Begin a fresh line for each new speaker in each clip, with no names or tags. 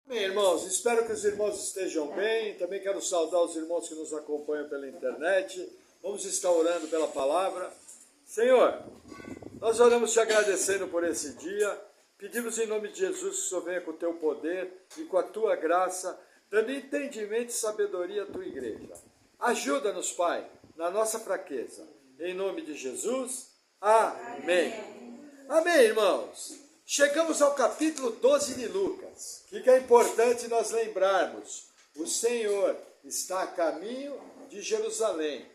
Bem, irmãos, espero que os irmãos estejam bem. Também quero saudar os irmãos que nos acompanham pela internet. Vamos estar orando pela palavra. Senhor, nós oramos te agradecendo por esse dia. Pedimos em nome de Jesus que o Senhor venha com o teu poder e com a tua graça, dando entendimento e sabedoria à tua igreja. Ajuda-nos, Pai, na nossa fraqueza. Em nome de Jesus, amém. Amém, irmãos. Chegamos ao capítulo 12 de Lucas. O que é importante nós lembrarmos? O Senhor está a caminho de Jerusalém.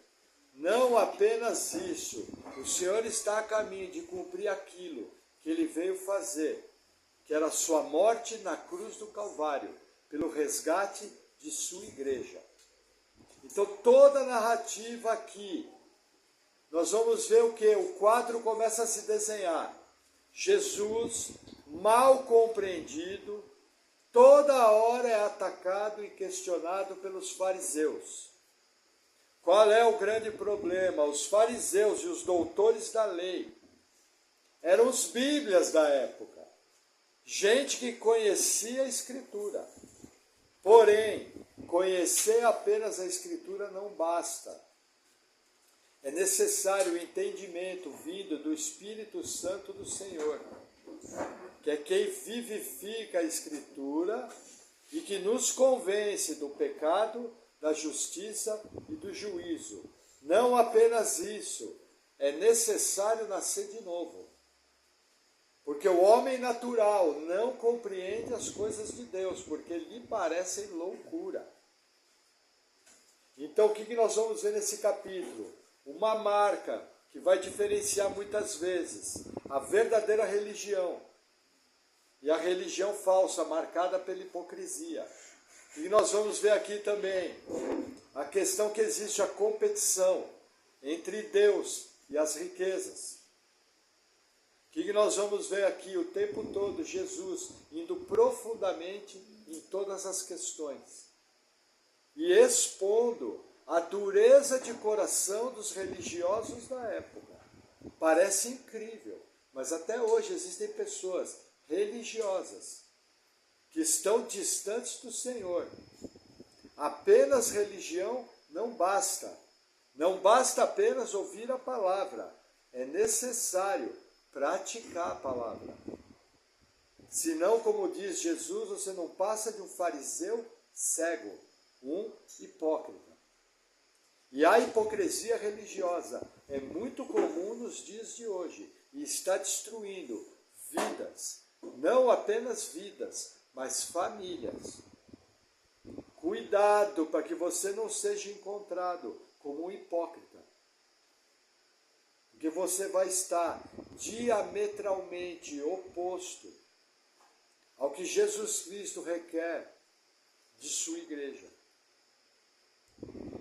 Não apenas isso, o Senhor está a caminho de cumprir aquilo que Ele veio fazer, que era a sua morte na cruz do Calvário, pelo resgate de sua igreja. Então toda a narrativa aqui, nós vamos ver o que? O quadro começa a se desenhar. Jesus, mal compreendido, toda hora é atacado e questionado pelos fariseus. Qual é o grande problema? Os fariseus e os doutores da lei eram os bíblias da época, gente que conhecia a Escritura. Porém, conhecer apenas a Escritura não basta. É necessário o entendimento vindo do Espírito Santo do Senhor, que é quem vivifica a Escritura e que nos convence do pecado, da justiça e do juízo. Não apenas isso, é necessário nascer de novo. Porque o homem natural não compreende as coisas de Deus, porque lhe parecem loucura. Então, o que nós vamos ver nesse capítulo? Uma marca que vai diferenciar muitas vezes a verdadeira religião e a religião falsa, marcada pela hipocrisia. E nós vamos ver aqui também a questão que existe a competição entre Deus e as riquezas. O que nós vamos ver aqui o tempo todo? Jesus indo profundamente em todas as questões e expondo a dureza de coração dos religiosos da época. Parece incrível, mas até hoje existem pessoas religiosas que estão distantes do Senhor. Apenas religião não basta. Não basta apenas ouvir a palavra. É necessário praticar a palavra. Senão, como diz Jesus, você não passa de um fariseu cego, um hipócrita. E a hipocrisia religiosa é muito comum nos dias de hoje e está destruindo vidas, não apenas vidas, mas famílias. Cuidado para que você não seja encontrado como um hipócrita, porque você vai estar diametralmente oposto ao que Jesus Cristo requer de sua igreja.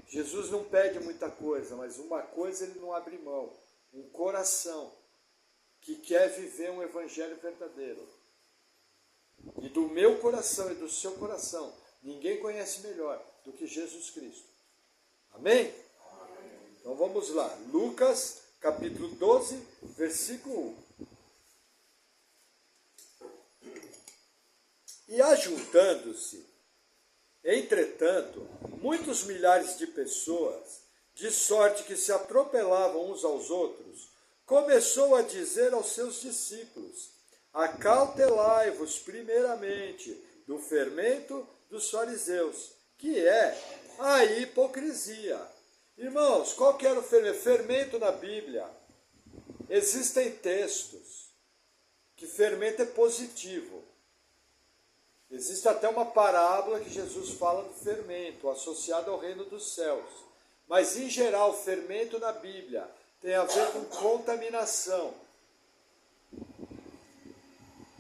Jesus não pede muita coisa, mas uma coisa ele não abre mão: um coração que quer viver um evangelho verdadeiro. E do meu coração e do seu coração, ninguém conhece melhor do que Jesus Cristo. Amém? Então vamos lá. Lucas, capítulo 12, versículo 1. E ajuntando-se, entretanto, muitos milhares de pessoas, de sorte que se atropelavam uns aos outros, começou a dizer aos seus discípulos: acautelai-vos primeiramente do fermento dos fariseus, que é a hipocrisia. Irmãos, qual que era o fermento na Bíblia? Existem textos que fermento é positivo. Existe até uma parábola que Jesus fala do fermento, associado ao reino dos céus. Mas, em geral, o fermento na Bíblia tem a ver com contaminação.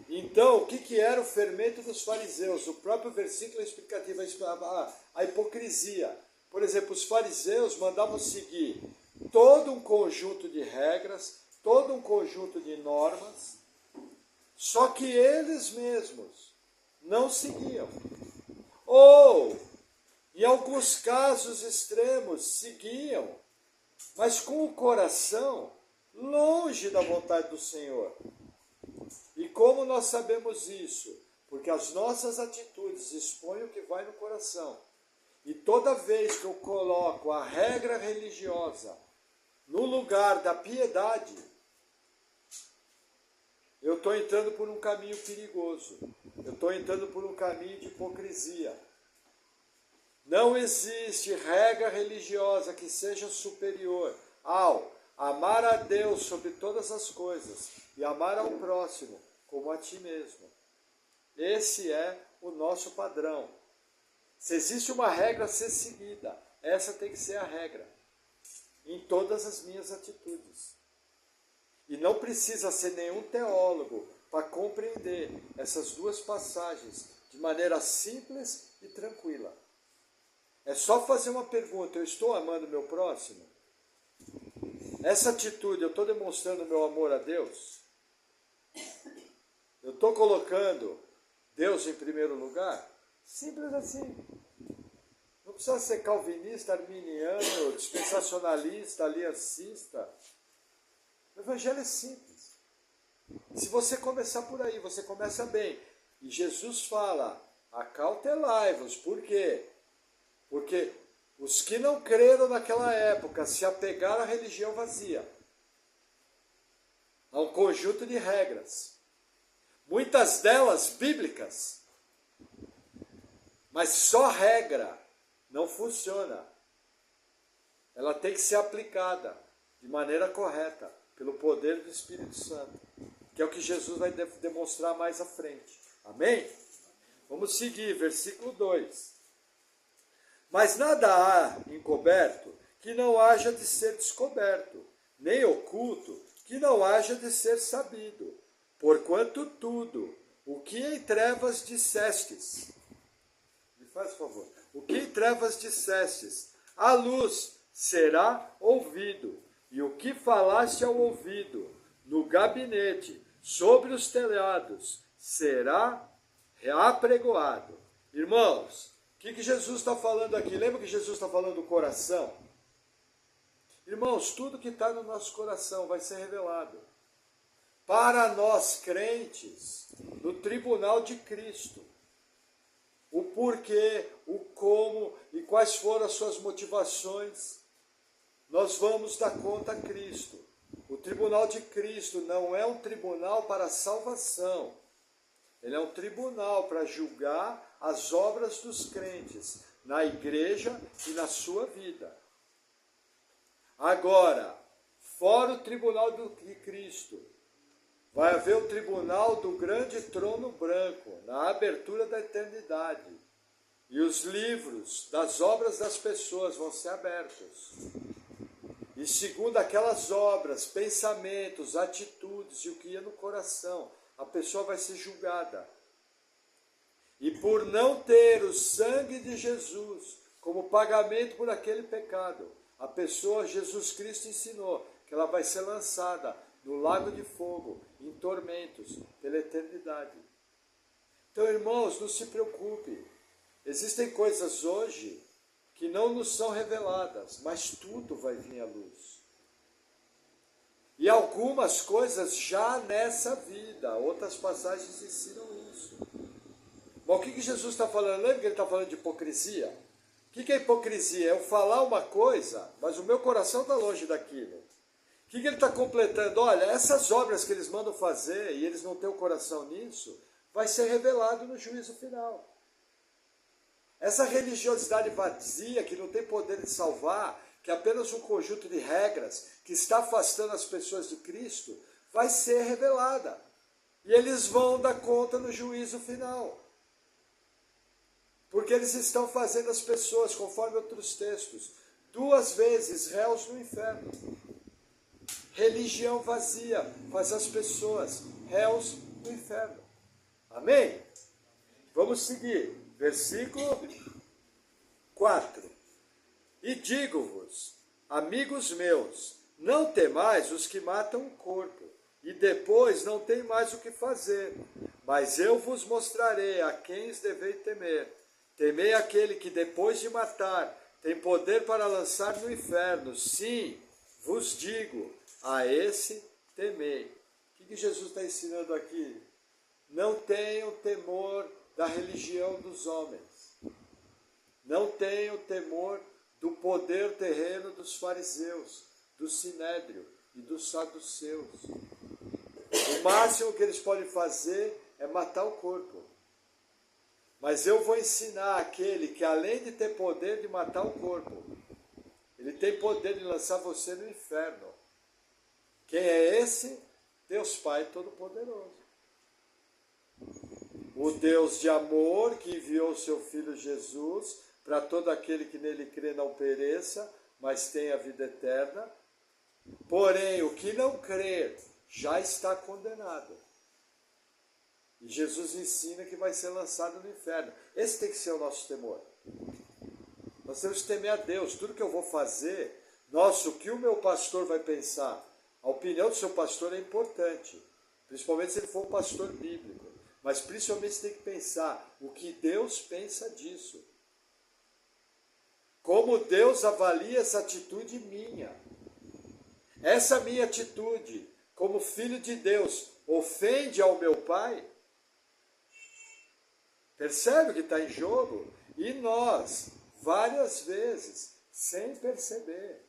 Então, o que era o fermento dos fariseus? O próprio versículo é explicativo, a hipocrisia. Por exemplo, os fariseus mandavam seguir todo um conjunto de regras, todo um conjunto de normas, só que eles mesmos não seguiam. Ou, em alguns casos extremos, seguiam, mas com o coração longe da vontade do Senhor. E como nós sabemos isso? Porque as nossas atitudes expõem o que vai no coração. E toda vez que eu coloco a regra religiosa no lugar da piedade, eu estou entrando por um caminho perigoso. Eu estou entrando por um caminho de hipocrisia. Não existe regra religiosa que seja superior ao amar a Deus sobre todas as coisas e amar ao próximo como a ti mesmo. Esse é o nosso padrão. Se existe uma regra a ser seguida, essa tem que ser a regra em todas as minhas atitudes. E não precisa ser nenhum teólogo para compreender essas duas passagens de maneira simples e tranquila. É só fazer uma pergunta: eu estou amando o meu próximo? Essa atitude, eu estou demonstrando meu amor a Deus? Eu estou colocando Deus em primeiro lugar? Simples assim. Não precisa ser calvinista, arminiano, dispensacionalista, aliancista. O evangelho é simples. Se você começar por aí, você começa bem. E Jesus fala: acautelai-vos. Por quê? Porque os que não creram naquela época se apegaram à religião vazia, a um conjunto de regras, muitas delas bíblicas, mas só regra não funciona. Ela tem que ser aplicada de maneira correta, pelo poder do Espírito Santo, que é o que Jesus vai demonstrar mais à frente. Amém? Vamos seguir, versículo 2. Mas nada há encoberto que não haja de ser descoberto, nem oculto que não haja de ser sabido. Porquanto tudo, o que em trevas dissestes, me faz favor, o que em trevas dissestes, a luz será ouvido, e o que falaste ao ouvido, no gabinete, sobre os telhados, será apregoado. Irmãos, o que Jesus está falando aqui? Lembra que Jesus está falando do coração? Irmãos, tudo que está no nosso coração vai ser revelado. Para nós crentes, no tribunal de Cristo, o porquê, o como e quais foram as suas motivações, nós vamos dar conta a Cristo. O tribunal de Cristo não é um tribunal para salvação. Ele é um tribunal para julgar as obras dos crentes na igreja e na sua vida. Agora, fora o tribunal de Cristo, vai haver o tribunal do grande trono branco, na abertura da eternidade. E os livros das obras das pessoas vão ser abertos. E segundo aquelas obras, pensamentos, atitudes e o que ia no coração, a pessoa vai ser julgada. E por não ter o sangue de Jesus como pagamento por aquele pecado, a pessoa, Jesus Cristo ensinou que ela vai ser lançada no lago de fogo, em tormentos, pela eternidade. Então, irmãos, não se preocupe. Existem coisas hoje que não nos são reveladas, mas tudo vai vir à luz. E algumas coisas já nessa vida, outras passagens ensinam isso. Mas o que Jesus está falando? Lembra que ele está falando de hipocrisia? O que é hipocrisia? É eu falar uma coisa, mas o meu coração está longe daquilo. O que ele está completando? Olha, essas obras que eles mandam fazer e eles não têm o coração nisso, vai ser revelado no juízo final. Essa religiosidade vazia, que não tem poder de salvar, que é apenas um conjunto de regras que está afastando as pessoas de Cristo, vai ser revelada. E eles vão dar conta no juízo final. Porque eles estão fazendo as pessoas, conforme outros textos, 2 vezes réus no inferno. Religião vazia faz as pessoas réus no inferno. Amém? Vamos seguir. Versículo 4. E digo-vos, amigos meus, não temais os que matam o corpo, e depois não tem mais o que fazer. Mas eu vos mostrarei a quem deveis temer. Temei aquele que depois de matar tem poder para lançar no inferno. Sim, vos digo, a esse temei. O que Jesus está ensinando aqui? Não tenham temor da religião dos homens. Não tenham temor do poder terreno dos fariseus, do sinédrio e dos saduceus. O máximo que eles podem fazer é matar o corpo. Mas eu vou ensinar aquele que, além de ter poder de matar o corpo, ele tem poder de lançar você no inferno. Quem é esse? Deus Pai Todo-Poderoso. O Deus de amor que enviou seu Filho Jesus para todo aquele que nele crê não pereça, mas tenha vida eterna. Porém, o que não crer já está condenado. E Jesus ensina que vai ser lançado no inferno. Esse tem que ser o nosso temor. Nós temos que temer a Deus. Tudo que eu vou fazer, nossa, o que o meu pastor vai pensar? A opinião do seu pastor é importante, principalmente se ele for um pastor bíblico. Mas principalmente você tem que pensar o que Deus pensa disso. Como Deus avalia essa atitude minha. Essa minha atitude, como filho de Deus, ofende ao meu Pai? Percebe o que está em jogo? E nós, várias vezes, sem perceber,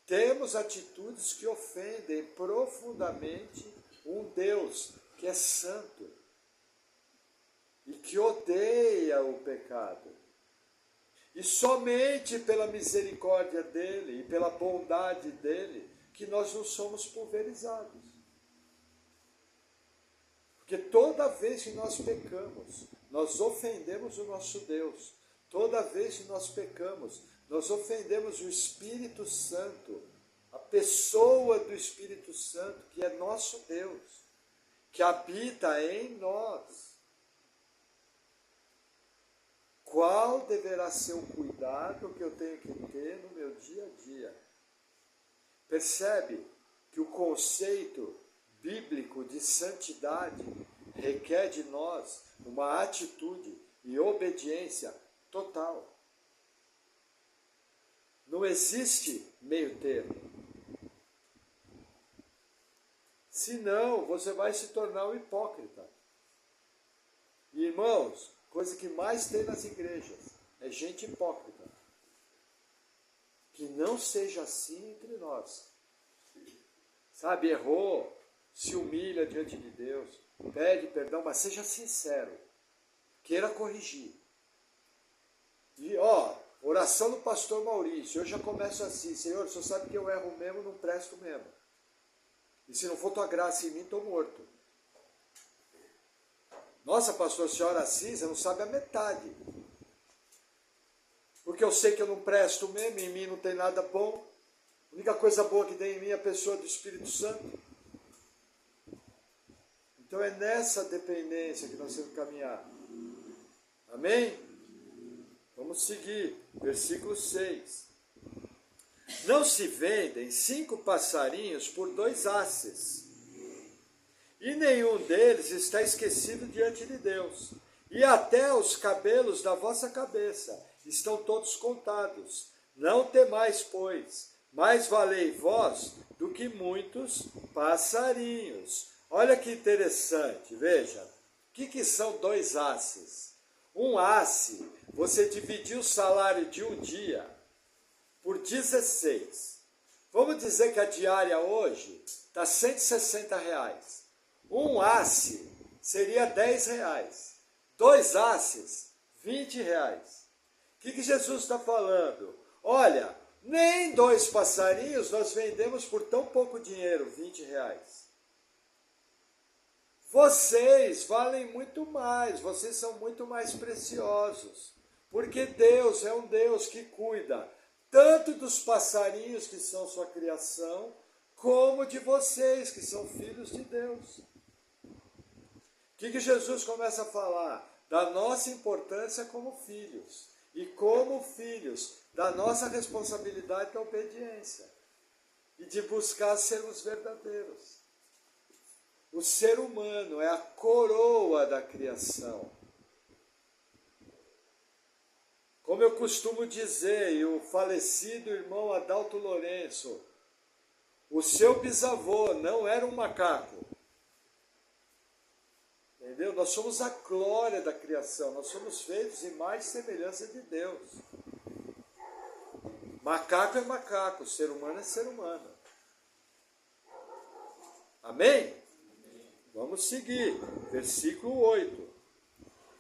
temos atitudes que ofendem profundamente um Deus que é santo e que odeia o pecado. E somente pela misericórdia dele e pela bondade dele que nós não somos pulverizados. Porque toda vez que nós pecamos, nós ofendemos o nosso Deus. Toda vez que nós pecamos, nós ofendemos o Espírito Santo, a pessoa do Espírito Santo, que é nosso Deus, que habita em nós. Qual deverá ser o cuidado que eu tenho que ter no meu dia a dia? Percebe que o conceito bíblico de santidade requer de nós uma atitude e obediência total. Não existe meio termo. Senão, você vai se tornar um hipócrita. E, irmãos, coisa que mais tem nas igrejas é gente hipócrita. Que não seja assim entre nós. Sabe, errou, se humilha diante de Deus, pede perdão, mas seja sincero. Queira corrigir. E, oração do pastor Maurício, eu já começo assim: Senhor, o Senhor sabe que eu erro mesmo, não presto mesmo. E se não for tua graça em mim, estou morto. Nossa, pastor, a senhora assim, você não sabe a metade. Porque eu sei que eu não presto mesmo, em mim não tem nada bom. A única coisa boa que tem em mim é a pessoa do Espírito Santo. Então é nessa dependência que nós temos que caminhar. Amém? Vamos seguir. Versículo 6. Não se vendem 5 passarinhos por 2 asses, e nenhum deles está esquecido diante de Deus. E até os cabelos da vossa cabeça estão todos contados. Não temais, pois, mais valei vós do que muitos passarinhos. Olha que interessante, veja. O que são 2 asses? Um asse, você dividiu o salário de um dia por 16. Vamos dizer que a diária hoje está R$160. Um asse seria R$10. 2 asses, R$20. O que Jesus está falando? Olha, nem 2 passarinhos nós vendemos por tão pouco dinheiro, R$20. Vocês valem muito mais, vocês são muito mais preciosos, porque Deus é um Deus que cuida tanto dos passarinhos que são sua criação, como de vocês que são filhos de Deus. O que Jesus começa a falar? Da nossa importância como filhos, e como filhos, da nossa responsabilidade da obediência, e de buscar sermos verdadeiros. O ser humano é a coroa da criação. Como eu costumo dizer, e o falecido irmão Adalto Lourenço, o seu bisavô não era um macaco. Entendeu? Nós somos a glória da criação, nós somos feitos em mais semelhança de Deus. Macaco é macaco, ser humano é ser humano. Amém? Vamos seguir, versículo 8.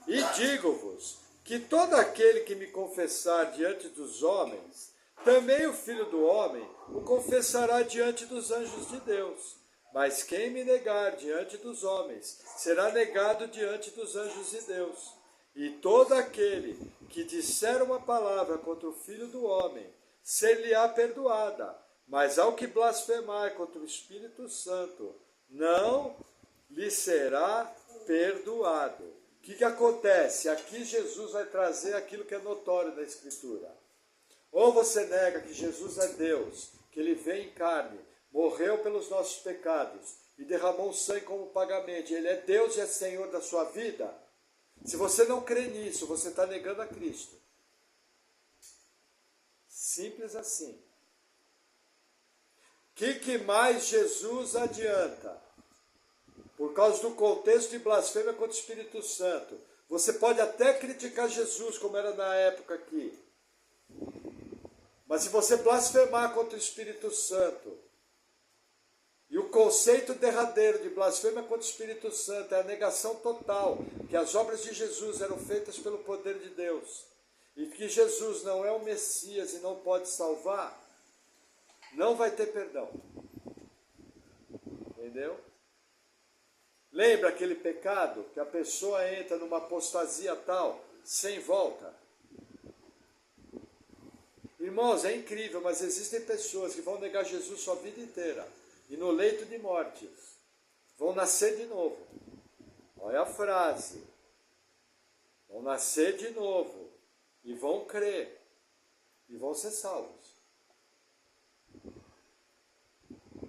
E digo-vos que todo aquele que me confessar diante dos homens, também o Filho do Homem o confessará diante dos anjos de Deus. Mas quem me negar diante dos homens, será negado diante dos anjos de Deus. E todo aquele que disser uma palavra contra o Filho do Homem, ser-lhe-á perdoada. Mas ao que blasfemar contra o Espírito Santo, não lhe será perdoado. O que acontece? Aqui Jesus vai trazer aquilo que é notório da Escritura. Ou você nega que Jesus é Deus, que Ele veio em carne, morreu pelos nossos pecados e derramou o sangue como pagamento. Ele é Deus e é Senhor da sua vida. Se você não crê nisso, você está negando a Cristo. Simples assim. O que mais Jesus adianta? Por causa do contexto de blasfêmia contra o Espírito Santo. Você pode até criticar Jesus, como era na época aqui. Mas se você blasfemar contra o Espírito Santo, e o conceito derradeiro de blasfêmia contra o Espírito Santo é a negação total que as obras de Jesus eram feitas pelo poder de Deus, e que Jesus não é o Messias e não pode salvar, não vai ter perdão. Entendeu? Lembra aquele pecado que a pessoa entra numa apostasia tal, sem volta? Irmãos, é incrível, mas existem pessoas que vão negar Jesus sua vida inteira. E no leito de morte, vão nascer de novo. Olha a frase. Vão nascer de novo. E vão crer. E vão ser salvos.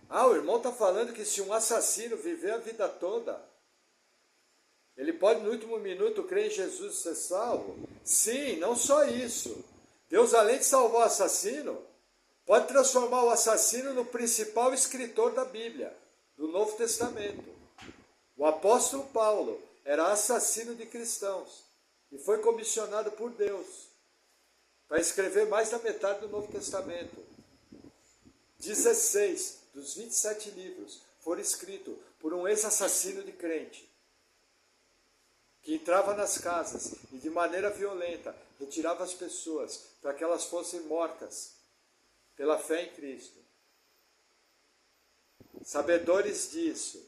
Ah, o irmão está falando que se um assassino viver a vida toda, ele pode no último minuto crer em Jesus e ser salvo? Sim, não só isso. Deus, além de salvar o assassino, pode transformar o assassino no principal escritor da Bíblia, do Novo Testamento. O apóstolo Paulo era assassino de cristãos e foi comissionado por Deus para escrever mais da metade do Novo Testamento. 16 dos 27 livros foram escritos por um ex-assassino de crente, que entrava nas casas e de maneira violenta retirava as pessoas para que elas fossem mortas pela fé em Cristo. Sabedores disso,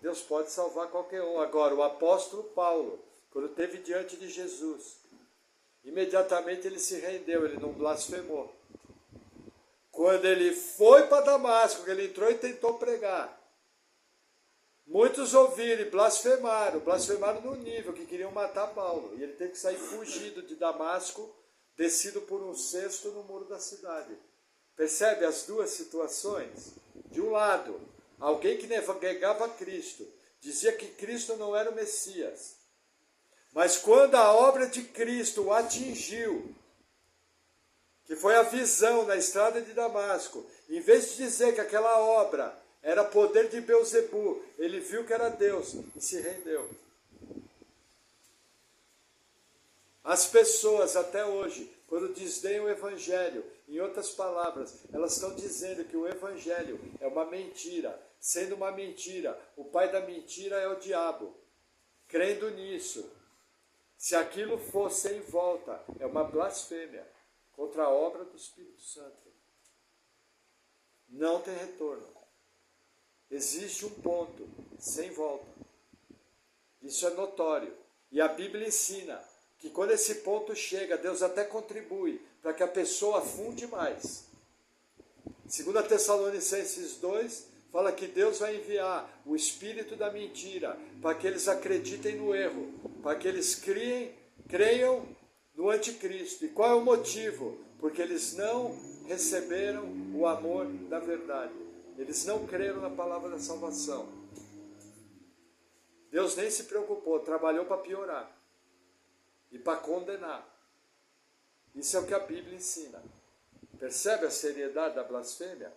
Deus pode salvar qualquer um. Agora, o apóstolo Paulo, quando esteve diante de Jesus, imediatamente ele se rendeu, ele não blasfemou. Quando ele foi para Damasco, que ele entrou e tentou pregar, muitos ouviram e blasfemaram no nível que queriam matar Paulo. E ele teve que sair fugido de Damasco, descido por um cesto no muro da cidade. Percebe as duas situações? De um lado, alguém que negava Cristo, dizia que Cristo não era o Messias. Mas quando a obra de Cristo o atingiu, que foi a visão na estrada de Damasco, em vez de dizer que aquela obra era poder de Belzebu, ele viu que era Deus e se rendeu. As pessoas até hoje, quando desdenham o Evangelho, em outras palavras, elas estão dizendo que o Evangelho é uma mentira. Sendo uma mentira, o pai da mentira é o diabo. Crendo nisso, se aquilo for sem volta, é uma blasfêmia contra a obra do Espírito Santo. Não tem retorno. Existe um ponto, sem volta. Isso é notório. E a Bíblia ensina que quando esse ponto chega, Deus até contribui para que a pessoa afunde mais. 2 Tessalonicenses 2 fala que Deus vai enviar o espírito da mentira para que eles acreditem no erro, para que eles creiam no anticristo. E qual é o motivo? Porque eles não receberam o amor da verdade. Eles não creram na palavra da salvação. Deus nem se preocupou, trabalhou para piorar e para condenar. Isso é o que a Bíblia ensina. Percebe a seriedade da blasfêmia?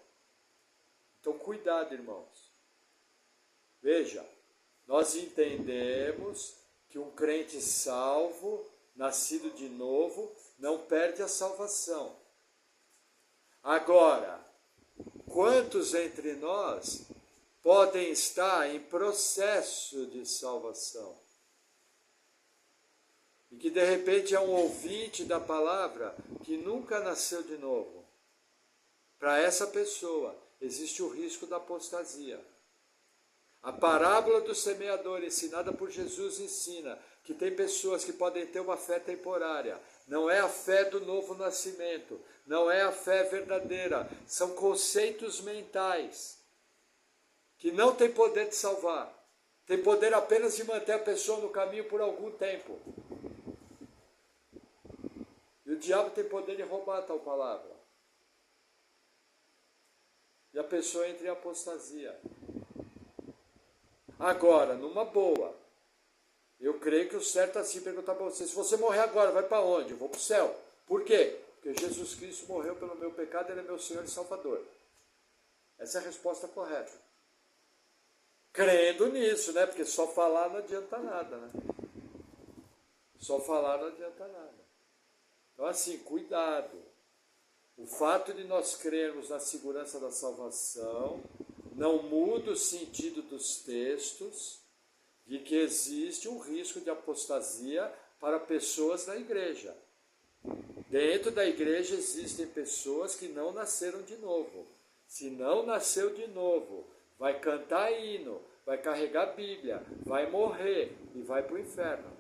Então cuidado, irmãos. Veja, nós entendemos que um crente salvo, nascido de novo, não perde a salvação. Agora, quantos entre nós podem estar em processo de salvação? E que de repente é um ouvinte da palavra que nunca nasceu de novo. Para essa pessoa existe o risco da apostasia. A parábola do semeador ensinada por Jesus ensina que tem pessoas que podem ter uma fé temporária. Não é a fé do novo nascimento, não é a fé verdadeira, são conceitos mentais que não têm poder de salvar. Tem poder apenas de manter a pessoa no caminho por algum tempo. E o diabo tem poder de roubar a tal palavra. E a pessoa entra em apostasia. Agora, numa boa, eu creio que o certo é assim perguntar para você: se você morrer agora, vai para onde? Eu vou para o céu. Por quê? Porque Jesus Cristo morreu pelo meu pecado, Ele é meu Senhor e Salvador. Essa é a resposta correta. Crendo nisso, né? Porque só falar não adianta nada, né? Só falar não adianta nada. Então, assim, cuidado. O fato de nós crermos na segurança da salvação não muda o sentido dos textos de que existe um risco de apostasia para pessoas da igreja. Dentro da igreja existem pessoas que não nasceram de novo. Se não nasceu de novo, vai cantar hino, vai carregar a Bíblia, vai morrer e vai para o inferno.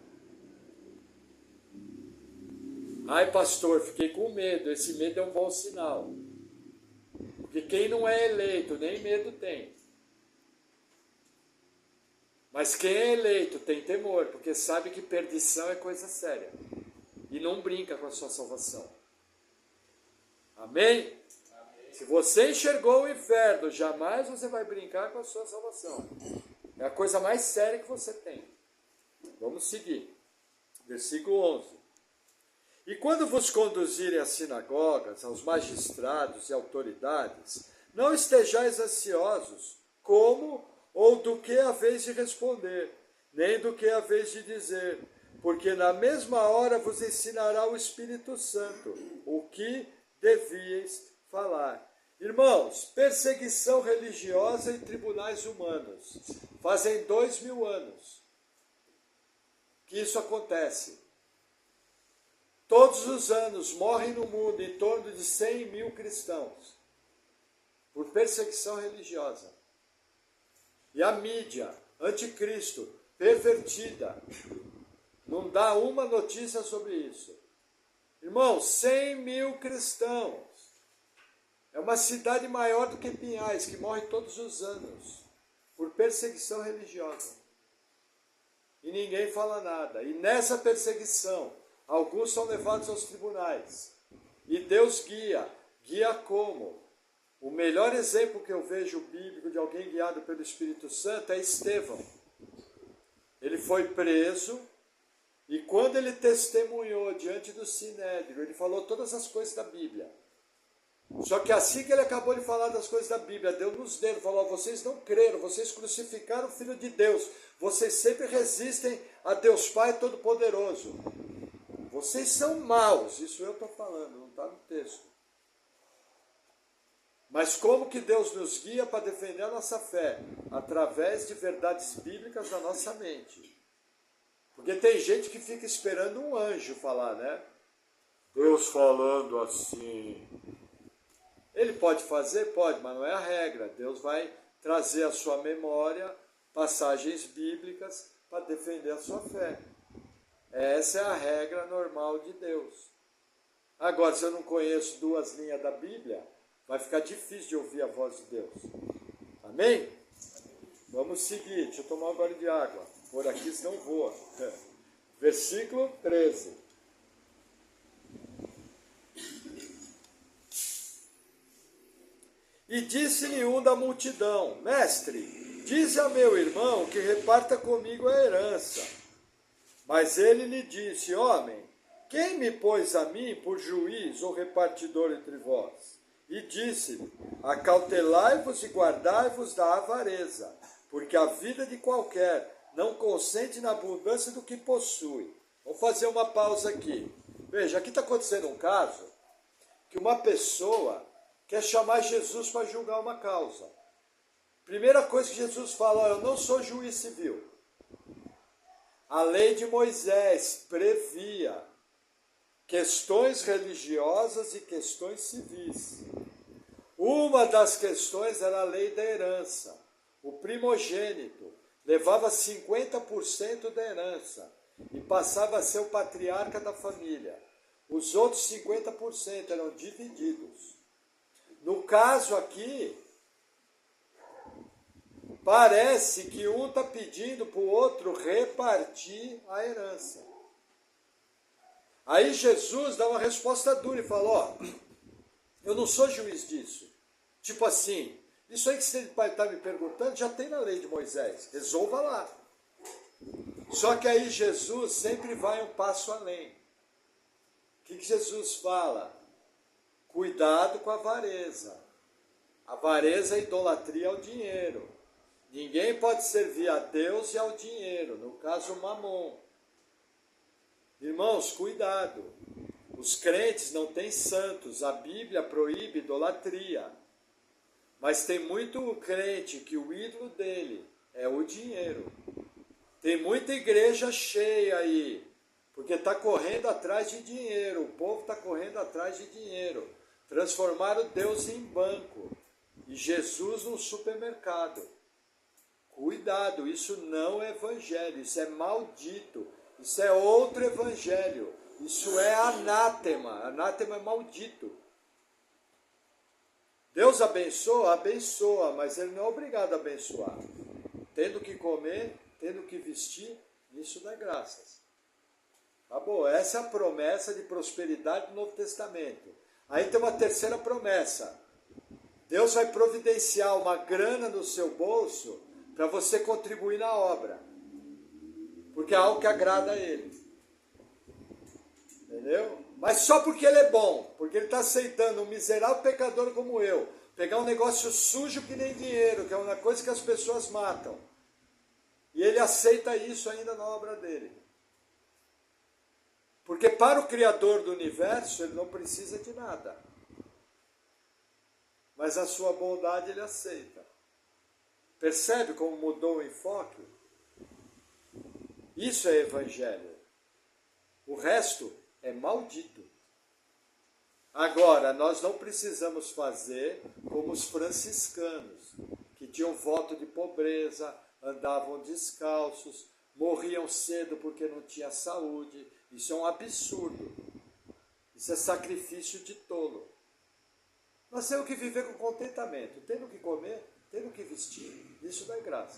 Ai, pastor, fiquei com medo. Esse medo é um bom sinal. Porque quem não é eleito, nem medo tem. Mas quem é eleito tem temor, porque sabe que perdição é coisa séria. E não brinca com a sua salvação. Amém? Amém. Se você enxergou o inferno, jamais você vai brincar com a sua salvação. É a coisa mais séria que você tem. Vamos seguir. Versículo 11. E quando vos conduzirem às sinagogas, aos magistrados e autoridades, não estejais ansiosos, como ou do que haveis de responder, nem do que haveis de dizer, porque na mesma hora vos ensinará o Espírito Santo o que devíeis falar. Irmãos, perseguição religiosa em tribunais humanos. Fazem 2000 anos que isso acontece. Todos os anos morrem no mundo em torno de 100 mil cristãos por perseguição religiosa. E a mídia, anticristo, pervertida, não dá uma notícia sobre isso. Irmãos, 100 mil cristãos. É uma cidade maior do que Pinhais, que morre todos os anos por perseguição religiosa. E ninguém fala nada. E nessa perseguição, alguns são levados aos tribunais. E Deus guia. Guia como? O melhor exemplo que eu vejo bíblico de alguém guiado pelo Espírito Santo é Estevão. Ele foi preso e quando ele testemunhou diante do Sinédrio, ele falou todas as coisas da Bíblia. Só que assim que ele acabou de falar das coisas da Bíblia, deu nos dedos, falou: vocês não creram, vocês crucificaram o Filho de Deus, vocês sempre resistem a Deus Pai Todo-Poderoso. Vocês são maus, isso eu estou falando, não está no texto. Mas como que Deus nos guia para defender a nossa fé? Através de verdades bíblicas na nossa mente. Porque tem gente que fica esperando um anjo falar, né? Deus falando assim. Ele pode fazer? Pode, mas não é a regra. Deus vai trazer à sua memória passagens bíblicas para defender a sua fé. Essa é a regra normal de Deus. Agora, se eu não conheço 2 linhas da Bíblia, vai ficar difícil de ouvir a voz de Deus. Amém? Vamos seguir. Deixa eu tomar um gole de água. Por aqui senão voa. Versículo 13. E disse-lhe um da multidão: Mestre, dize a meu irmão que reparta comigo a herança. Mas ele lhe disse: Homem, quem me pôs a mim por juiz ou repartidor entre vós? E disse-lhe: Acautelai-vos e guardai-vos da avareza, porque a vida de qualquer não consente na abundância do que possui. Vamos fazer uma pausa aqui. Veja, aqui está acontecendo um caso que uma pessoa quer chamar Jesus para julgar uma causa. Primeira coisa que Jesus fala, eu não sou juiz civil. A lei de Moisés previa questões religiosas e questões civis. Uma das questões era a lei da herança. O primogênito levava 50% da herança e passava a ser o patriarca da família. Os outros 50% eram divididos. No caso aqui, parece que um está pedindo para o outro repartir a herança. Aí Jesus dá uma resposta dura e fala, ó, eu não sou juiz disso. Tipo assim, isso aí que você está me perguntando já tem na lei de Moisés, resolva lá. Só que aí Jesus sempre vai um passo além. O que Jesus fala? Cuidado com a avareza. A avareza é idolatria ao dinheiro. Ninguém pode servir a Deus e ao dinheiro, no caso Mamon. Irmãos, cuidado. Os crentes não têm santos, a Bíblia proíbe idolatria. Mas tem muito crente que o ídolo dele é o dinheiro. Tem muita igreja cheia aí, porque está correndo atrás de dinheiro. O povo está correndo atrás de dinheiro. Transformaram Deus em banco e Jesus num supermercado. Cuidado, isso não é evangelho, isso é maldito. Isso é outro evangelho. Isso é anátema. Anátema é maldito. Deus abençoa? Abençoa, mas Ele não é obrigado a abençoar. Tendo que comer, tendo que vestir, isso dá graças. Tá bom? Essa é a promessa de prosperidade do Novo Testamento. Aí tem uma terceira promessa. Deus vai providenciar uma grana no seu bolso para você contribuir na obra. Porque é algo que agrada a Ele. Entendeu? Mas só porque Ele é bom, porque Ele está aceitando um miserável pecador como eu, pegar um negócio sujo que nem dinheiro, que é uma coisa que as pessoas matam. E Ele aceita isso ainda na obra dEle. Porque para o Criador do Universo, Ele não precisa de nada. Mas a sua bondade Ele aceita. Percebe como mudou o enfoque? Isso é evangelho. O resto é maldito. Agora, nós não precisamos fazer como os franciscanos, que tinham voto de pobreza, andavam descalços, morriam cedo porque não tinha saúde. Isso é um absurdo. Isso é sacrifício de tolo. Nós temos que viver com contentamento, tendo que comer, tendo que vestir, isso dá graça.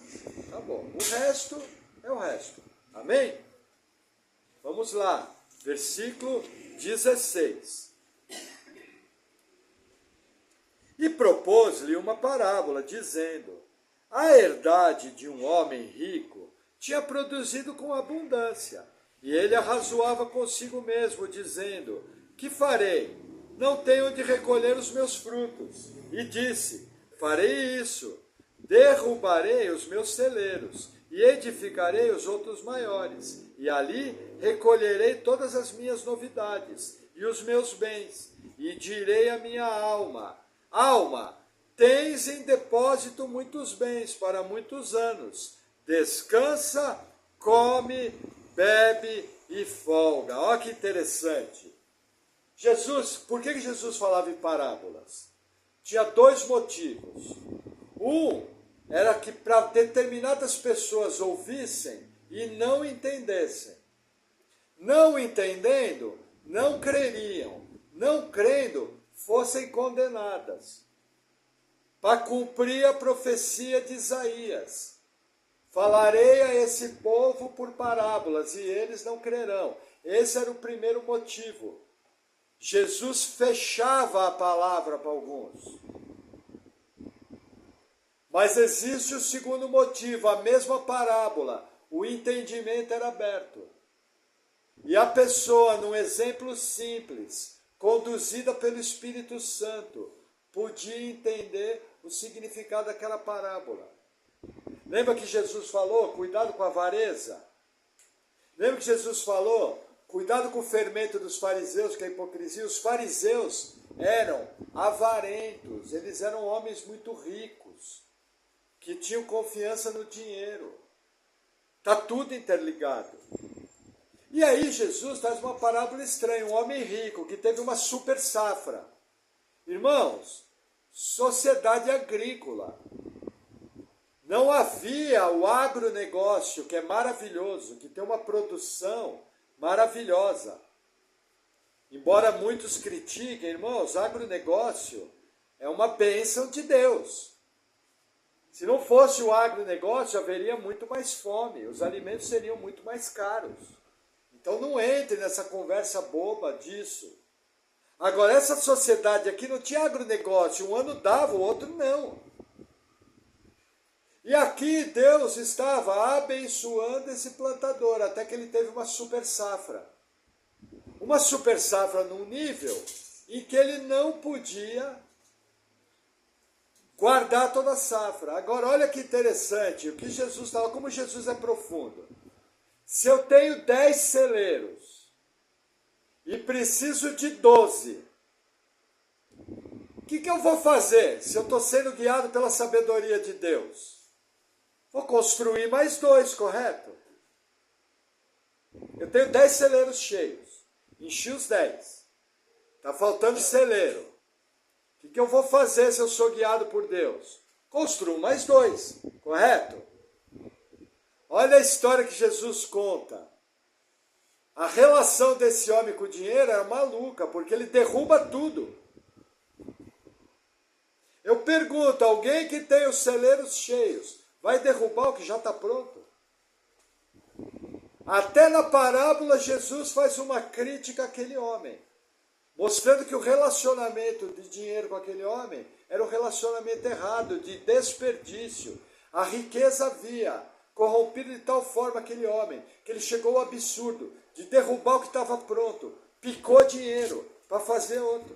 Tá bom. O resto é o resto. Amém? Vamos lá. Versículo 16. E propôs-lhe uma parábola, dizendo: a herdade de um homem rico tinha produzido com abundância, e ele arrazoava consigo mesmo, dizendo: que farei? Não tenho onde recolher os meus frutos. E disse: farei isso, derrubarei os meus celeiros, e edificarei os outros maiores, e ali recolherei todas as minhas novidades, e os meus bens, e direi à minha alma: alma, tens em depósito muitos bens para muitos anos, descansa, come, bebe e folga. Olha que interessante. Jesus, por que Jesus falava em parábolas? Tinha dois motivos. Um era que para determinadas pessoas ouvissem e não entendessem. Não entendendo, não creriam. Não crendo, fossem condenadas. Para cumprir a profecia de Isaías. Falarei a esse povo por parábolas e eles não crerão. Esse era o primeiro motivo. Jesus fechava a palavra para alguns. Mas existe o segundo motivo, a mesma parábola. O entendimento era aberto. E a pessoa, num exemplo simples, conduzida pelo Espírito Santo, podia entender o significado daquela parábola. Lembra que Jesus falou, cuidado com a avareza? Lembra que Jesus falou, cuidado com o fermento dos fariseus, que é a hipocrisia? Os fariseus eram avarentos, eles eram homens muito ricos, que tinham confiança no dinheiro. Está tudo interligado. E aí Jesus traz uma parábola estranha, um homem rico que teve uma super safra. Irmãos, sociedade agrícola. Não havia o agronegócio, que é maravilhoso, que tem uma produção maravilhosa. Embora muitos critiquem, irmãos, agronegócio é uma bênção de Deus. Se não fosse o agronegócio, haveria muito mais fome, os alimentos seriam muito mais caros. Então não entre nessa conversa boba disso. Agora, essa sociedade aqui não tinha agronegócio, um ano dava, o outro não. E aqui Deus estava abençoando esse plantador, até que ele teve uma super safra. Uma super safra num nível em que ele não podia guardar toda a safra. Agora, olha que interessante, o que Jesus estava, como Jesus é profundo. Se eu tenho 10 celeiros e preciso de 12, o que eu vou fazer se eu estou sendo guiado pela sabedoria de Deus? Vou construir mais 2, correto? Eu tenho 10 celeiros cheios, enchi os 10. Está faltando celeiro. O que eu vou fazer se eu sou guiado por Deus? Construo mais 2, correto? Olha a história que Jesus conta. A relação desse homem com o dinheiro era maluca, porque ele derruba tudo. Eu pergunto, alguém que tem os celeiros cheios, vai derrubar o que já está pronto? Até na parábola, Jesus faz uma crítica àquele homem, mostrando que o relacionamento de dinheiro com aquele homem era um relacionamento errado, de desperdício. A riqueza havia corrompido de tal forma aquele homem, que ele chegou ao absurdo de derrubar o que estava pronto, picou dinheiro para fazer outro.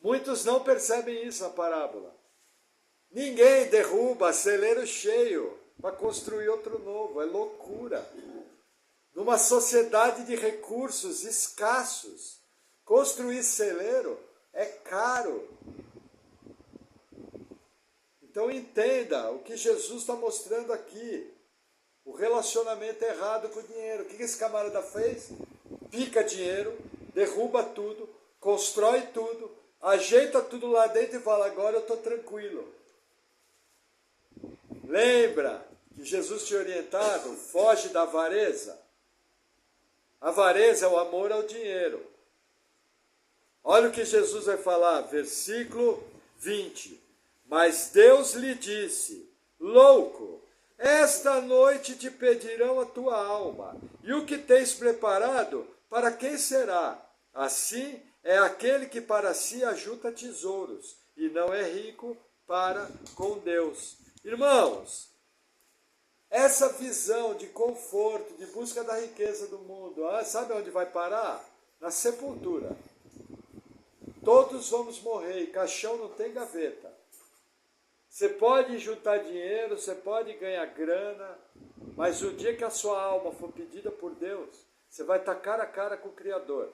Muitos não percebem isso na parábola. Ninguém derruba celeiro cheio para construir outro novo, é loucura. Numa sociedade de recursos escassos, construir celeiro é caro. Então entenda o que Jesus está mostrando aqui. O relacionamento errado com o dinheiro. O que esse camarada fez? Pica dinheiro, derruba tudo, constrói tudo, ajeita tudo lá dentro e fala, agora eu estou tranquilo. Lembra que Jesus tinha orientado, foge da avareza. A avareza é o amor ao dinheiro. Olha o que Jesus vai falar, versículo 20. Mas Deus lhe disse, louco, esta noite te pedirão a tua alma, e o que tens preparado, para quem será? Assim é aquele que para si ajunta tesouros, e não é rico para com Deus. Irmãos, essa visão de conforto, de busca da riqueza do mundo, sabe onde vai parar? Na sepultura. Todos vamos morrer, e caixão não tem gaveta. Você pode juntar dinheiro, você pode ganhar grana, mas o dia que a sua alma for pedida por Deus, você vai estar cara a cara com o Criador.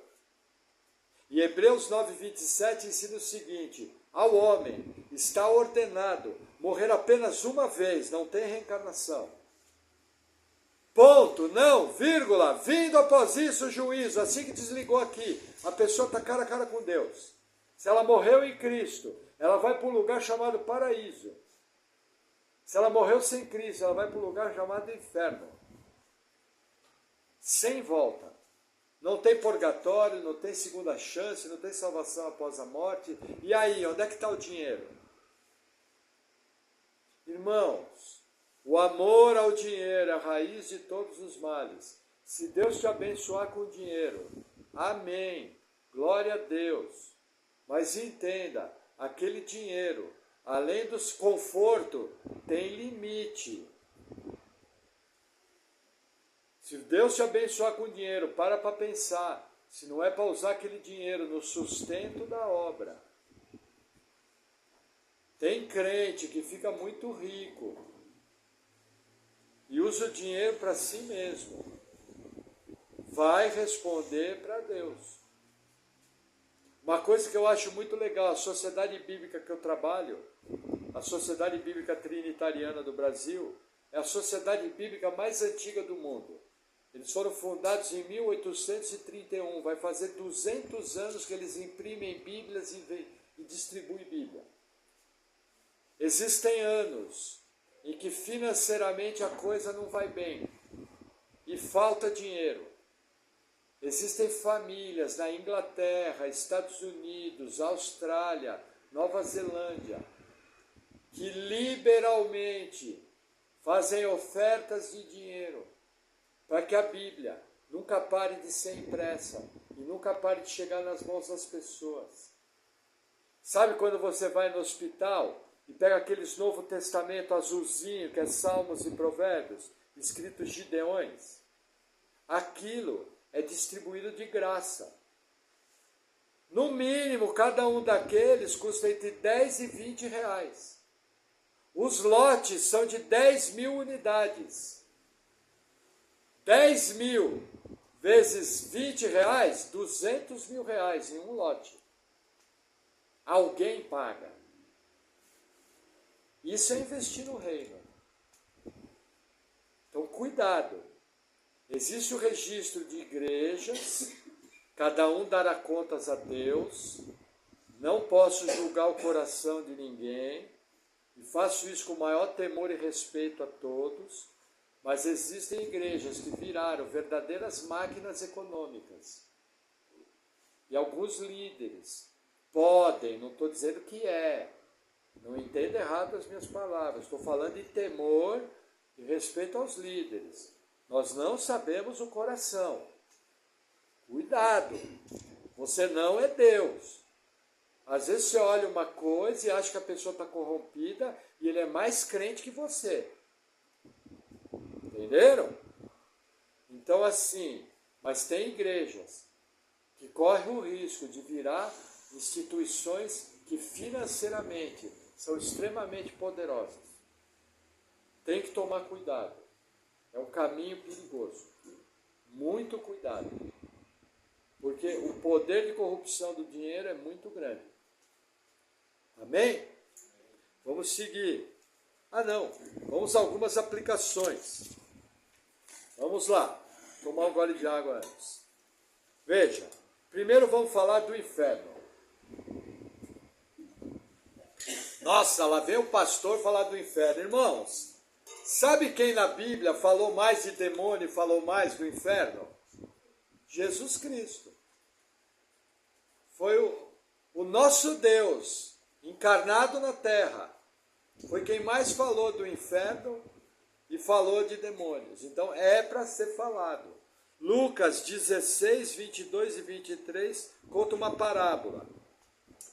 E Hebreus 9:27 ensina o seguinte, ao homem está ordenado morrer apenas uma vez, não tem reencarnação. Ponto, não, vírgula, vindo após isso o juízo, assim que desligou aqui, a pessoa está cara a cara com Deus. Se ela morreu em Cristo, ela vai para um lugar chamado paraíso. Se ela morreu sem Cristo, ela vai para um lugar chamado inferno. Sem volta. Não tem purgatório, não tem segunda chance, não tem salvação após a morte. E aí, onde é que está o dinheiro? Irmãos, o amor ao dinheiro é a raiz de todos os males. Se Deus te abençoar com dinheiro, amém, glória a Deus. Mas entenda, aquele dinheiro, além do conforto, tem limite. Se Deus te abençoar com dinheiro, para pensar, se não é para usar aquele dinheiro no sustento da obra. Tem crente que fica muito rico e usa o dinheiro para si mesmo, vai responder para Deus. Uma coisa que eu acho muito legal, a sociedade bíblica que eu trabalho, a Sociedade Bíblica Trinitariana do Brasil, é a sociedade bíblica mais antiga do mundo. Eles foram fundados em 1831, vai fazer 200 anos que eles imprimem Bíblias e distribuem Bíblia. Existem anos em que financeiramente a coisa não vai bem e falta dinheiro. Existem famílias na Inglaterra, Estados Unidos, Austrália, Nova Zelândia, que liberalmente fazem ofertas de dinheiro para que a Bíblia nunca pare de ser impressa e nunca pare de chegar nas mãos das pessoas. Sabe quando você vai no hospital e pega aqueles Novo Testamento azulzinho, que é Salmos e Provérbios, escritos gideões? Aquilo é distribuído de graça. No mínimo, cada um daqueles custa entre 10 e 20 reais. Os lotes são de 10 mil unidades. 10 mil vezes 20 reais, 200 mil reais em um lote. Alguém paga. Isso é investir no reino. Então, cuidado. Existe o registro de igrejas, cada um dará contas a Deus, não posso julgar o coração de ninguém, e faço isso com o maior temor e respeito a todos, mas existem igrejas que viraram verdadeiras máquinas econômicas. E alguns líderes podem, não estou dizendo que não entenda errado as minhas palavras, estou falando de temor e respeito aos líderes. Nós não sabemos o coração. Cuidado, você não é Deus. Às vezes você olha uma coisa e acha que a pessoa está corrompida e ele é mais crente que você. Entenderam? Então assim, mas tem igrejas que correm o risco de virar instituições que financeiramente são extremamente poderosas. Tem que tomar cuidado. É um caminho perigoso. Muito cuidado. Porque o poder de corrupção do dinheiro é muito grande. Amém? Vamos seguir. Vamos a algumas aplicações. Vamos lá. Tomar um gole de água antes. Veja, primeiro vamos falar do inferno. Nossa, lá vem o pastor falar do inferno. Irmãos, sabe quem na Bíblia falou mais de demônio e falou mais do inferno? Jesus Cristo. Foi o nosso Deus, encarnado na terra. Foi quem mais falou do inferno e falou de demônios. Então é para ser falado. Lucas 16, 22 e 23 conta uma parábola.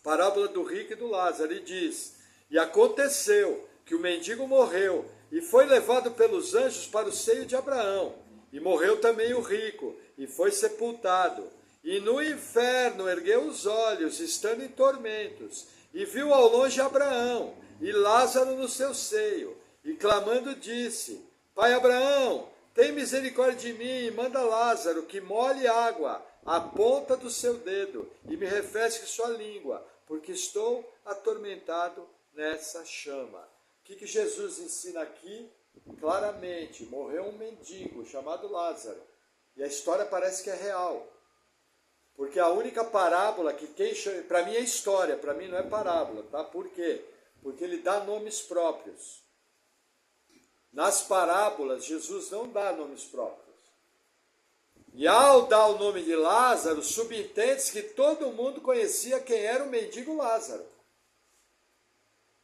Parábola do rico e do Lázaro. E diz: e aconteceu que o mendigo morreu e foi levado pelos anjos para o seio de Abraão. E morreu também o rico e foi sepultado. E no inferno ergueu os olhos, estando em tormentos, e viu ao longe Abraão e Lázaro no seu seio. E clamando disse: Pai Abraão, tem misericórdia de mim e manda Lázaro que molhe água à ponta do seu dedo e me refresque sua língua, porque estou atormentado nessa chama. O que Jesus ensina aqui? Claramente, morreu um mendigo chamado Lázaro. E a história parece que é real. Porque a única parábola que para mim é história, para mim não é parábola, tá? Por quê? Porque ele dá nomes próprios. Nas parábolas, Jesus não dá nomes próprios. E ao dar o nome de Lázaro, subentende-se que todo mundo conhecia quem era o mendigo Lázaro.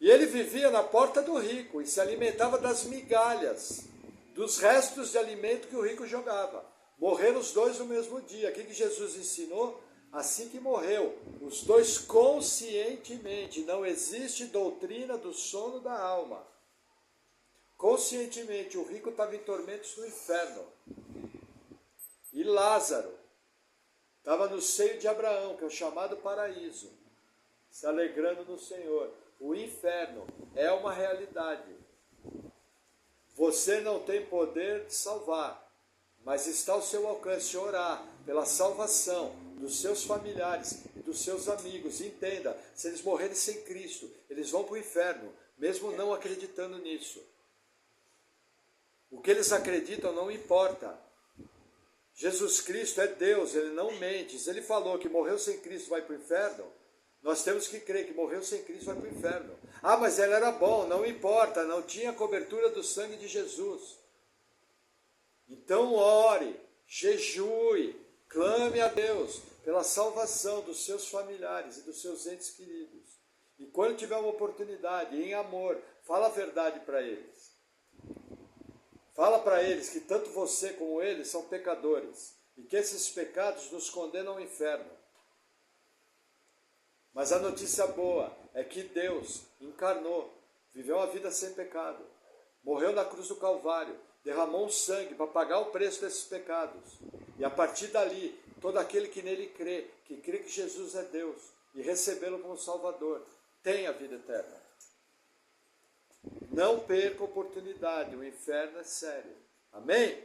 E ele vivia na porta do rico e se alimentava das migalhas, dos restos de alimento que o rico jogava. Morreram os dois no mesmo dia. O que Jesus ensinou? Assim que morreu, os dois conscientemente. Não existe doutrina do sono da alma. Conscientemente, o rico estava em tormentos no inferno. E Lázaro estava no seio de Abraão, que é o chamado paraíso, se alegrando no Senhor. O inferno é uma realidade. Você não tem poder de salvar, mas está ao seu alcance orar pela salvação dos seus familiares e dos seus amigos. Entenda, se eles morrerem sem Cristo, eles vão para o inferno, mesmo não acreditando nisso. O que eles acreditam não importa. Jesus Cristo é Deus, Ele não mente. Se Ele falou que morreu sem Cristo vai para o inferno, nós temos que crer que morreu sem Cristo vai para o inferno. Ah, mas Ele era bom, não importa, não tinha cobertura do sangue de Jesus. Então ore, jejue, clame a Deus pela salvação dos seus familiares e dos seus entes queridos. E quando tiver uma oportunidade, em amor, fala a verdade para eles. Fala para eles que tanto você como eles são pecadores e que esses pecados nos condenam ao inferno. Mas a notícia boa é que Deus encarnou, viveu uma vida sem pecado, morreu na cruz do Calvário, derramou o sangue para pagar o preço desses pecados. E a partir dali, todo aquele que nele crê, que crê que Jesus é Deus e recebê-lo como Salvador, tem a vida eterna. Não perca a oportunidade, o inferno é sério. Amém?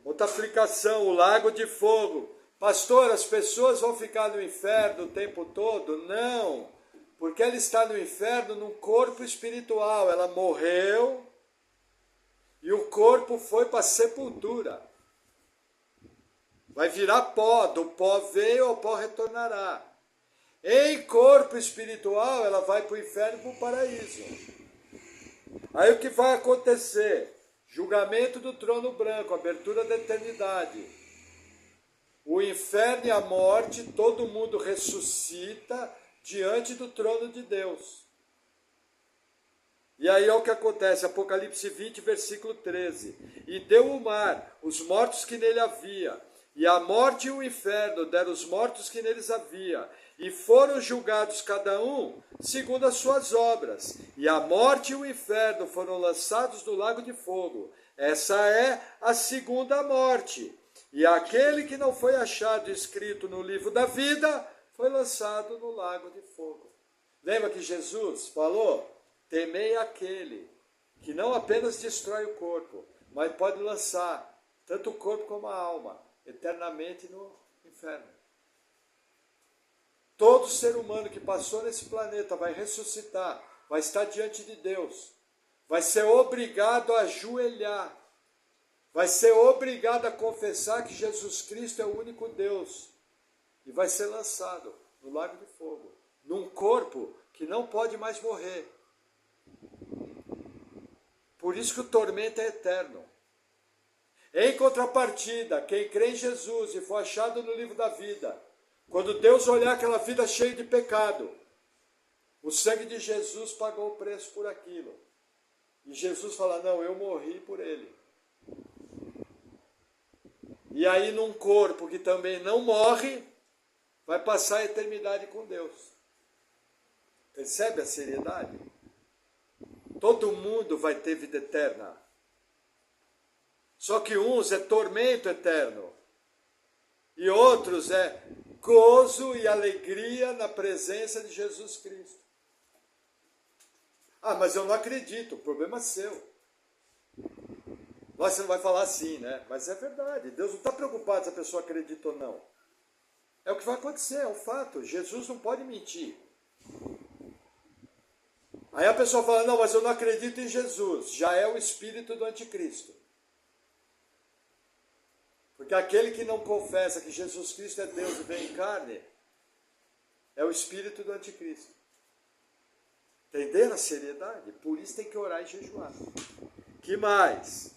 Outra aplicação, o lago de fogo. Pastor, as pessoas vão ficar no inferno o tempo todo? Não, porque ela está no inferno num corpo espiritual. Ela morreu e o corpo foi para a sepultura. Vai virar pó, do pó veio, ao pó retornará. Em corpo espiritual, ela vai para o inferno e para o paraíso. Aí o que vai acontecer? Julgamento do trono branco, abertura da eternidade. O inferno e a morte, todo mundo ressuscita diante do trono de Deus. E aí é o que acontece, Apocalipse 20, versículo 13. E deu o mar, os mortos que nele havia, e a morte e o inferno deram os mortos que neles havia, e foram julgados cada um segundo as suas obras. E a morte e o inferno foram lançados no lago de fogo. Essa é a segunda morte. E aquele que não foi achado escrito no livro da vida foi lançado no lago de fogo. Lembra que Jesus falou? Temei aquele que não apenas destrói o corpo, mas pode lançar tanto o corpo como a alma eternamente no inferno. Todo ser humano que passou nesse planeta vai ressuscitar, vai estar diante de Deus, vai ser obrigado a ajoelhar, vai ser obrigado a confessar que Jesus Cristo é o único Deus e vai ser lançado no lago de fogo, num corpo que não pode mais morrer. Por isso que o tormento é eterno. Em contrapartida, quem crê em Jesus e for achado no livro da vida, quando Deus olhar aquela vida cheia de pecado, o sangue de Jesus pagou o preço por aquilo. E Jesus fala, não, eu morri por ele. E aí num corpo que também não morre, vai passar a eternidade com Deus. Percebe a seriedade? Todo mundo vai ter vida eterna. Só que uns é tormento eterno. E outros é gozo e alegria na presença de Jesus Cristo. Ah, mas eu não acredito, o problema é seu. Você não vai falar assim, né? Mas é verdade, Deus não está preocupado se a pessoa acredita ou não. É o que vai acontecer, é um fato. Jesus não pode mentir. Aí a pessoa fala, não, mas eu não acredito em Jesus. Já é o espírito do anticristo. Porque aquele que não confessa que Jesus Cristo é Deus e vem em carne, é o espírito do anticristo. Entenderam a seriedade? Por isso tem que orar e jejuar. Que mais?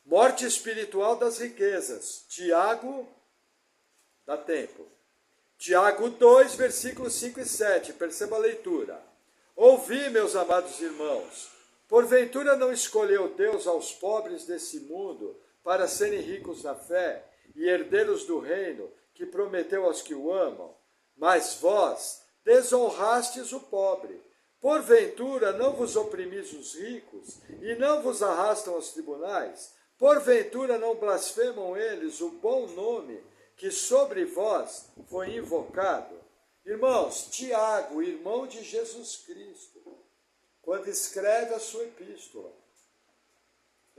Morte espiritual das riquezas. Tiago, dá tempo. Tiago 2, versículos 5 e 7. Perceba a leitura. Ouvi, meus amados irmãos, porventura não escolheu Deus aos pobres desse mundo para serem ricos na fé e herdeiros do reino que prometeu aos que o amam? Mas vós desonrastes o pobre. Porventura não vos oprimis os ricos e não vos arrastam aos tribunais? Porventura não blasfemam eles o bom nome que sobre vós foi invocado? Irmãos, Tiago, irmão de Jesus Cristo, quando escreve a sua epístola,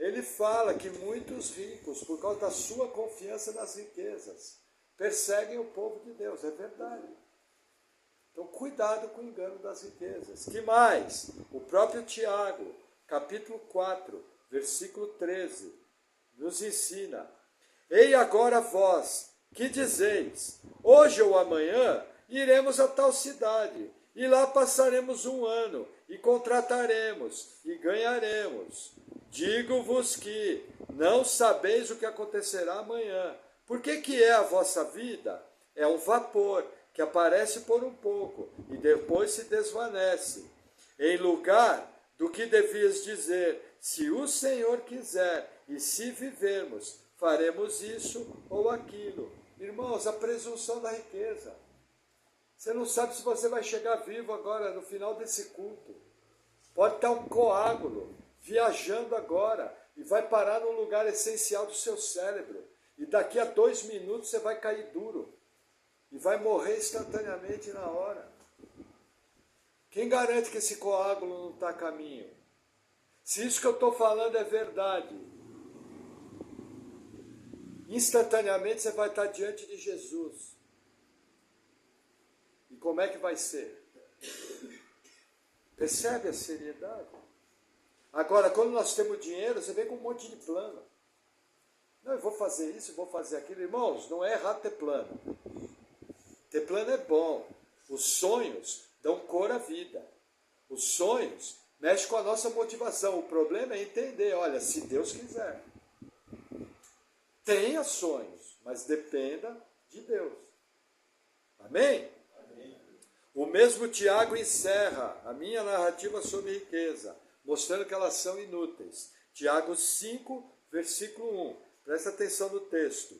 ele fala que muitos ricos, por causa da sua confiança nas riquezas, perseguem o povo de Deus. É verdade. Então, cuidado com o engano das riquezas. Que mais? O próprio Tiago, capítulo 4, versículo 13, nos ensina: Ei agora vós, que dizeis, hoje ou amanhã iremos a tal cidade, e lá passaremos um ano, e contrataremos, e ganharemos. Digo-vos que não sabeis o que acontecerá amanhã. Por que é a vossa vida? É um vapor que aparece por um pouco e depois se desvanece. Em lugar do que devias dizer, se o Senhor quiser e se vivermos, faremos isso ou aquilo. Irmãos, a presunção da riqueza. Você não sabe se você vai chegar vivo agora no final desse culto. Pode estar um coágulo viajando agora e vai parar num lugar essencial do seu cérebro. E daqui a 2 minutos você vai cair duro. E vai morrer instantaneamente na hora. Quem garante que esse coágulo não está a caminho? Se isso que eu estou falando é verdade, instantaneamente você vai estar diante de Jesus. E como é que vai ser? Percebe a seriedade? Agora, quando nós temos dinheiro, você vem com um monte de plano. Não, eu vou fazer isso, vou fazer aquilo. Irmãos, não é errado ter plano. Ter plano é bom. Os sonhos dão cor à vida. Os sonhos mexem com a nossa motivação. O problema é entender, olha, se Deus quiser. Tenha sonhos, mas dependa de Deus. Amém? Amém. O mesmo Tiago encerra a minha narrativa sobre riqueza, mostrando que elas são inúteis. Tiago 5, versículo 1. Presta atenção no texto.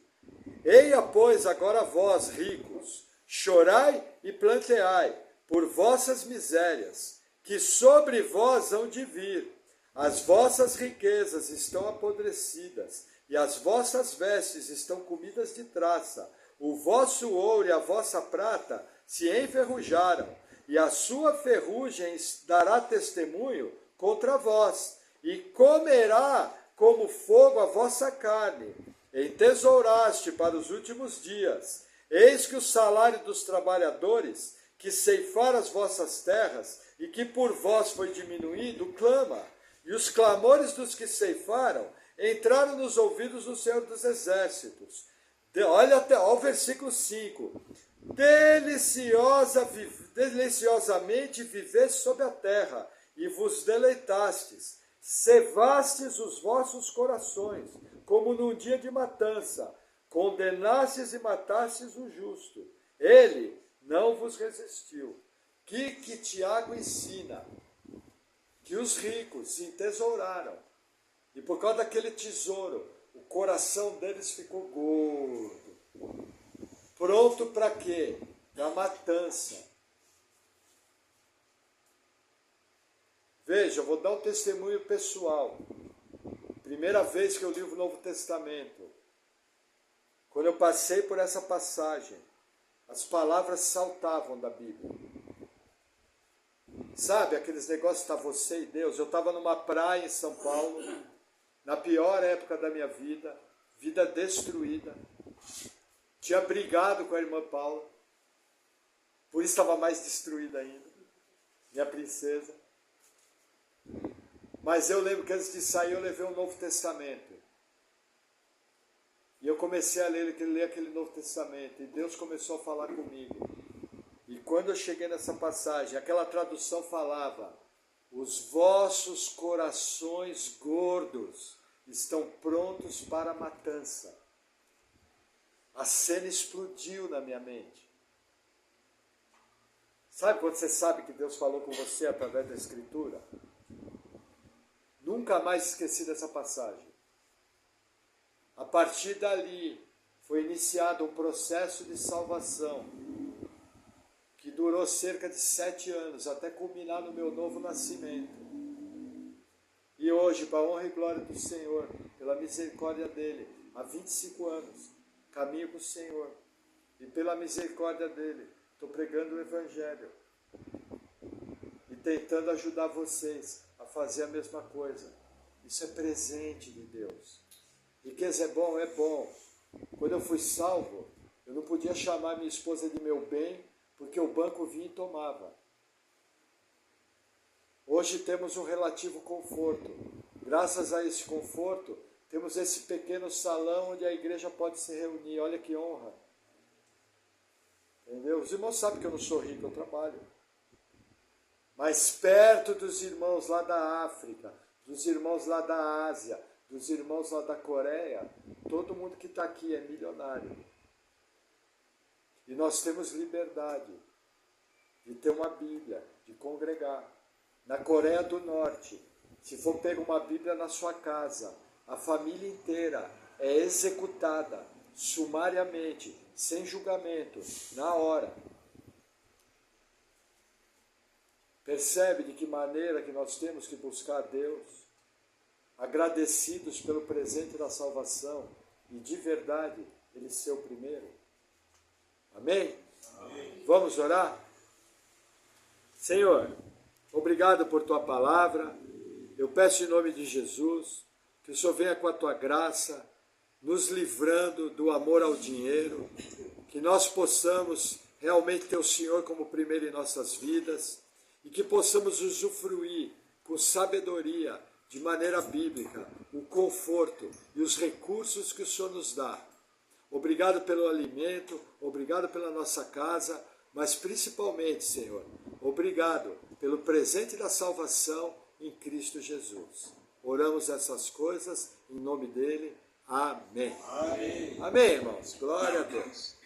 Eia, pois, agora vós, ricos, chorai e planteai por vossas misérias, que sobre vós hão de vir. As vossas riquezas estão apodrecidas, e as vossas vestes estão comidas de traça. O vosso ouro e a vossa prata se enferrujaram, e a sua ferrugem dará testemunho contra vós, e comerá como fogo a vossa carne. Entesouraste para os últimos dias. Eis que o salário dos trabalhadores, que ceifaram as vossas terras, e que por vós foi diminuído, clama. E os clamores dos que ceifaram entraram nos ouvidos do Senhor dos Exércitos. Olha até o versículo 5. Deliciosamente viveste sobre a terra, e vos deleitastes. Cevastes os vossos corações, como num dia de matança. Condenastes e matastes o justo. Ele não vos resistiu. Que Tiago ensina? Que os ricos se entesouraram. E por causa daquele tesouro, o coração deles ficou gordo. Pronto para quê? Para matança. Veja, eu vou dar um testemunho pessoal. Primeira vez que eu li o Novo Testamento. Quando eu passei por essa passagem, as palavras saltavam da Bíblia. Sabe, aqueles negócios, está você e Deus. Eu estava numa praia em São Paulo, na pior época da minha vida, vida destruída. Tinha brigado com a irmã Paula, por isso estava mais destruída ainda, minha princesa. Mas eu lembro que antes de sair eu levei um Novo Testamento. E eu comecei a ler aquele Novo Testamento, e Deus começou a falar comigo. E quando eu cheguei nessa passagem, aquela tradução falava: os vossos corações gordos estão prontos para a matança. A cena explodiu na minha mente. Sabe quando você sabe que Deus falou com você através da Escritura? Nunca mais esqueci dessa passagem. A partir dali, foi iniciado um processo de salvação que durou cerca de 7 anos, até culminar no meu novo nascimento. E hoje, para a honra e glória do Senhor, pela misericórdia dEle, há 25 anos, caminho com o Senhor. E pela misericórdia dEle, estou pregando o Evangelho. E tentando ajudar vocês a fazer a mesma coisa. E Isso é presente de Deus. Riqueza é bom, é bom. Quando eu fui salvo, eu não podia chamar minha esposa de meu bem, porque o banco vinha e tomava. Hoje temos um relativo conforto. Graças a esse conforto, temos esse pequeno salão onde a igreja pode se reunir. Olha que honra. Entendeu? Os irmãos sabem que eu não sou rico, eu trabalho. Mas perto dos irmãos lá da África, dos irmãos lá da Ásia, dos irmãos lá da Coreia, todo mundo que está aqui é milionário. E nós temos liberdade de ter uma Bíblia, de congregar. Na Coreia do Norte, se for pegar uma Bíblia na sua casa, a família inteira é executada sumariamente, sem julgamento, na hora. Percebe de que maneira que nós temos que buscar a Deus, agradecidos pelo presente da salvação e de verdade Ele ser o primeiro. Amém? Amém. Vamos orar? Senhor, obrigado por Tua palavra. Eu peço em nome de Jesus que o Senhor venha com a Tua graça, nos livrando do amor ao dinheiro, que nós possamos realmente ter o Senhor como primeiro em nossas vidas e que possamos usufruir com sabedoria, de maneira bíblica, o conforto e os recursos que o Senhor nos dá. Obrigado pelo alimento, obrigado pela nossa casa, mas principalmente, Senhor, obrigado pelo presente da salvação em Cristo Jesus. Oramos essas coisas em nome dele. Amém. Amém, irmãos. Glória a Deus.